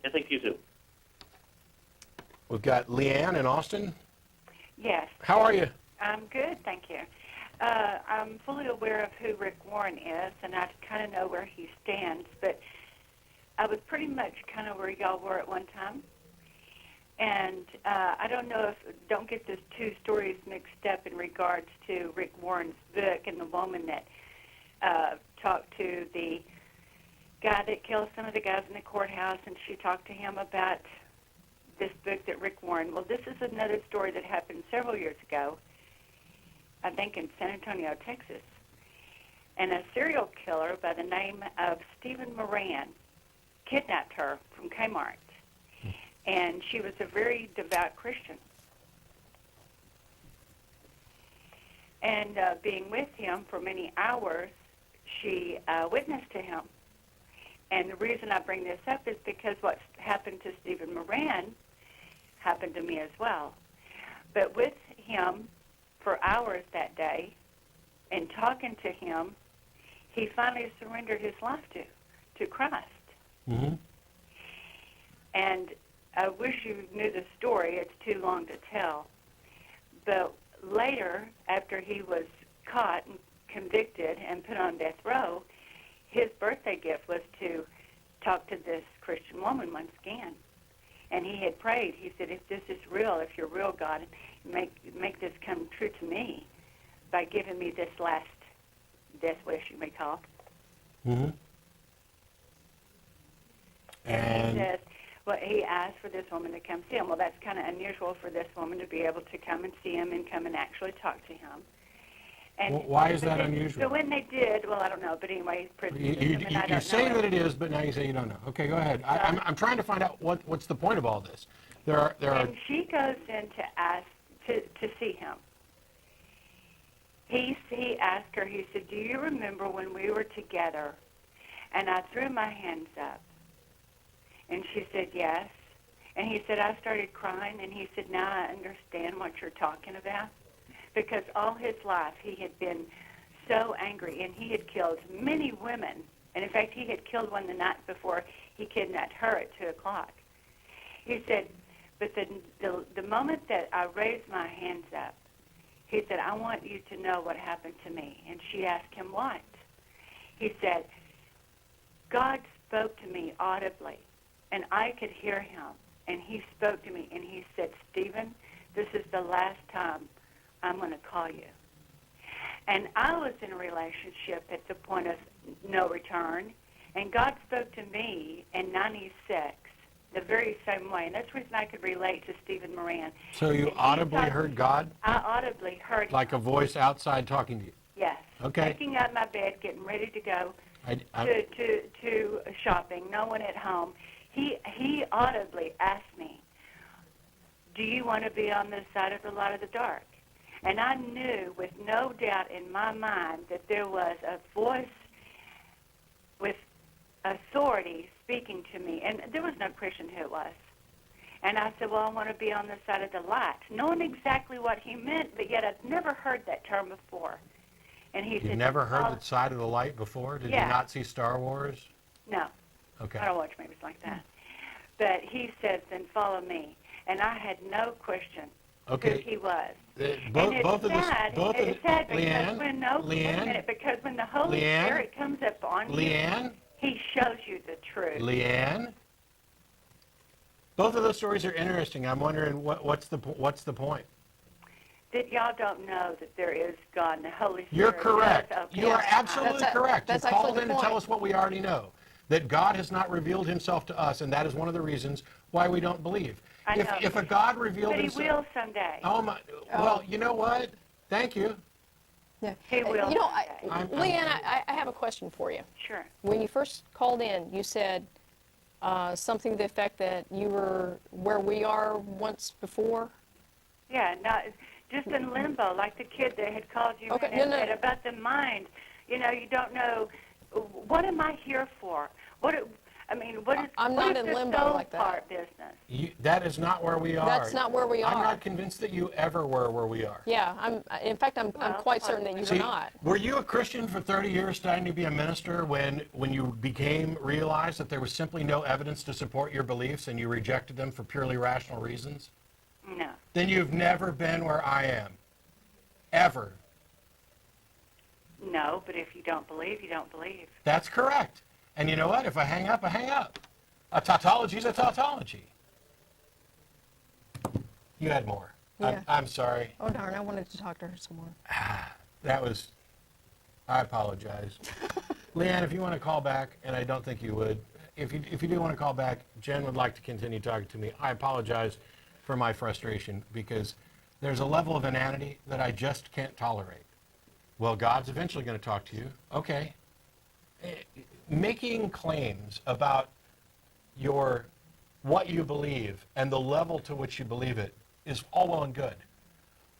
I think you too. We've got Leanne in Austin. Yes. How are you? I'm good, thank you. I'm fully aware of who Rick Warren is, and I kind of know where he stands, but I was pretty much kind of where y'all were at one time. And I don't get those two stories mixed up in regards to Rick Warren's book and the woman that talked to the guy that killed some of the guys in the courthouse, and she talked to him about this book that Rick Warren. Well, this is another story that happened several years ago, I think in San Antonio, Texas. And a serial killer by the name of Stephen Moran kidnapped her from Kmart. And she was a very devout Christian. And being with him for many hours, she witnessed to him. And the reason I bring this up is because what happened to Stephen Moran happened to me as well. But with him for hours that day and talking to him, he finally surrendered his life to Christ. Mm-hmm. And I wish you knew the story. It's too long to tell. But later, after he was caught and convicted and put on death row, his birthday gift was to talk to this Christian woman once again. And he had prayed. He said, if this is real, if you're real, God, make this come true to me by giving me this last death wish, you may call it. Mm-hmm. And he says, well, he asked for this woman to come see him. Well, that's kind of unusual for this woman to be able to come and see him and come and actually talk to him. And well, why is that unusual? So when they did, well, I don't know, but anyway, you say that it is, but now you say you don't know. Okay, go ahead. I'm trying to find out what's the point of all this. And she goes in to ask to see him. He asked her, he said, do you remember when we were together and I threw my hands up? And she said, yes. And he said, I started crying, and he said, now I understand what you're talking about. Because all his life he had been so angry, and he had killed many women. And in fact, he had killed one the night before he kidnapped her at 2 o'clock. He said, but the moment that I raised my hands up, he said, I want you to know what happened to me. And she asked him what? He said, God spoke to me audibly, and I could hear him. And he spoke to me, and he said, Stephen, this is the last time I'm going to call you. And I was in a relationship at the point of no return, and God spoke to me in 96 the very same way. And that's the reason I could relate to Stephen Moran. So you audibly heard God? I audibly heard him. Like a voice outside talking to you? Yes. Okay. Taking out my bed, getting ready to go to shopping, no one at home. He audibly asked me, do you want to be on the side of the light or the dark? And I knew with no doubt in my mind that there was a voice with authority speaking to me. And there was no Christian who it was. And I said, well, I want to be on the side of the light, knowing exactly what he meant, but yet I'd never heard that term before. And he said, you've never heard the side of the light before? Did you not see Star Wars? No. Okay. I don't watch movies like that. But he says, then follow me. And I had no question who he was. Both of sad. It's sad because because when the Holy Spirit comes up on you, he shows you the truth. Leanne, both of those stories are interesting. I'm wondering what's the point? That y'all don't know that there is God and the Holy Spirit. You're correct. You are absolutely correct. You called in to tell us what we already know. That God has not revealed himself to us, and that is one of the reasons why we don't believe. If a God revealed himself... But he will someday. Oh, my. Well, you know what? Thank you. Yeah. He will. You know, Leanne, I have a question for you. Sure. When you first called in, you said something to the effect that you were where we are once before? Yeah, not just in limbo, like the kid that had called you and said about the mind. You know, you don't know, what am I here for? I mean, what is, I'm what not is in the limbo soul like that. part business? That is not where we are. That's not where we I'm are. not convinced that you ever were where we are. Yeah, in fact, I'm quite certain that you See, were not. were you a Christian for 30 years studying to be a minister when you realized that there was simply no evidence to support your beliefs and you rejected them for purely rational reasons? No. Then you've never been where I am. Ever. No, but if you don't believe, you don't believe. That's correct. And you know what? If I hang up, I hang up. A tautology is a tautology. You had more. Yeah. I'm sorry. Oh, darn, I wanted to talk to her some more. I apologize. Leanne, if you want to call back, and I don't think you would, if you do want to call back, Jen would like to continue talking to me. I apologize for my frustration because there's a level of inanity that I just can't tolerate. Well, God's eventually going to talk to you. Okay. Making claims about what you believe and the level to which you believe it is all well and good.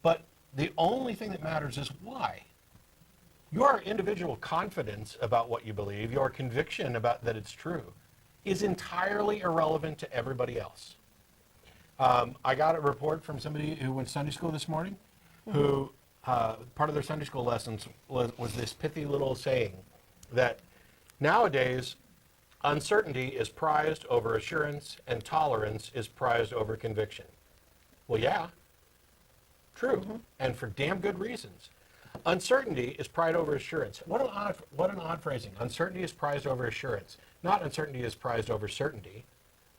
But the only thing that matters is why. Your individual confidence about what you believe, your conviction about that it's true, is entirely irrelevant to everybody else. I got a report from somebody who went to Sunday school this morning, who part of their Sunday school lessons was this pithy little saying that nowadays uncertainty is prized over assurance and tolerance is prized over conviction. Well, yeah, true, and for damn good reasons. Uncertainty is prized over assurance. What an odd phrasing. Uncertainty is prized over assurance. Not uncertainty is prized over certainty,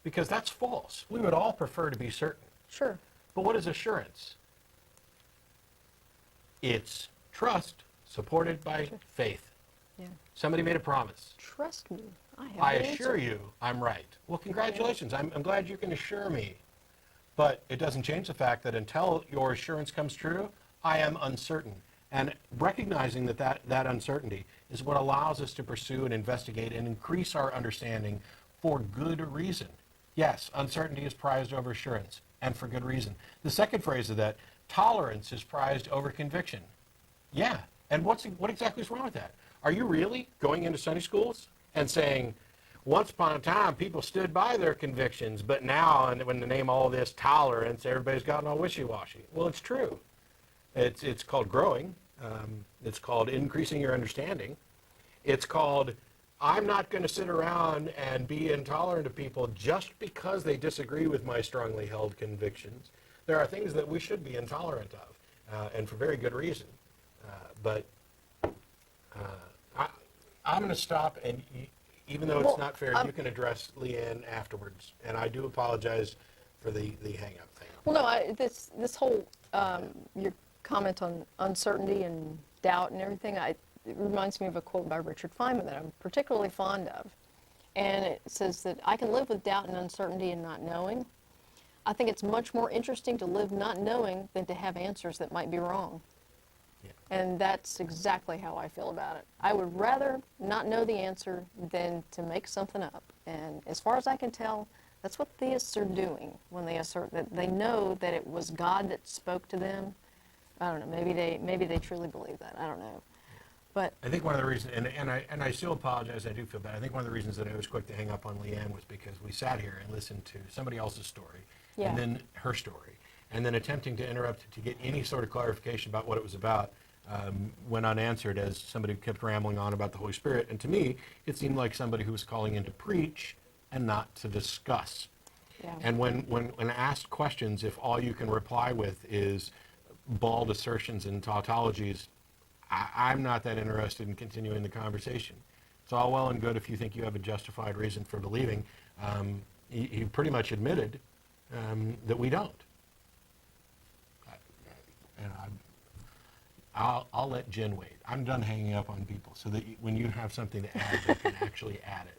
because that's false. We would all prefer to be certain. Sure. But what is assurance? It's trust supported by faith. Yeah. Somebody made a promise. Trust me. I assure you I'm right. Well, congratulations. I'm glad you can assure me. But it doesn't change the fact that until your assurance comes true, I am uncertain. And recognizing that uncertainty is what allows us to pursue and investigate and increase our understanding for good reason. Yes, uncertainty is prized over assurance, and for good reason. The second phrase of that, tolerance is prized over conviction. Yeah, and what exactly is wrong with that? Are you really going into Sunday schools and saying, once upon a time, people stood by their convictions, but now, and when they name all this tolerance, everybody's gotten all wishy-washy? Well, it's true. It's called growing. It's called increasing your understanding. It's called, I'm not going to sit around and be intolerant of people just because they disagree with my strongly held convictions. There are things that we should be intolerant of, and for very good reason. But I'm going to stop, and even though it's not fair, you can address Leanne afterwards. And I do apologize for the hang-up thing. Well, no, this whole, your comment on uncertainty and doubt and everything, it reminds me of a quote by Richard Feynman that I'm particularly fond of. And it says that I can live with doubt and uncertainty and not knowing. I think it's much more interesting to live not knowing than to have answers that might be wrong. Yeah. And that's exactly how I feel about it. I would rather not know the answer than to make something up. And as far as I can tell, that's what theists are doing when they assert that they know that it was God that spoke to them. I don't know, maybe they truly believe that. I don't know. But I think one of the reasons, and I still apologize, I do feel bad. I think one of the reasons that I was quick to hang up on Leanne was because we sat here and listened to somebody else's story, and then her story, and then attempting to interrupt to get any sort of clarification about what it was about went unanswered as somebody kept rambling on about the Holy Spirit. And to me, it seemed like somebody who was calling in to preach and not to discuss. yeah. And when asked questions, if all you can reply with is bald assertions and tautologies, I'm not that interested in continuing the conversation. It's all well and good if you think you have a justified reason for believing. He pretty much admitted that we don't. And I'll let Jen wait. I'm done hanging up on people so that when you have something to add, you can actually add it.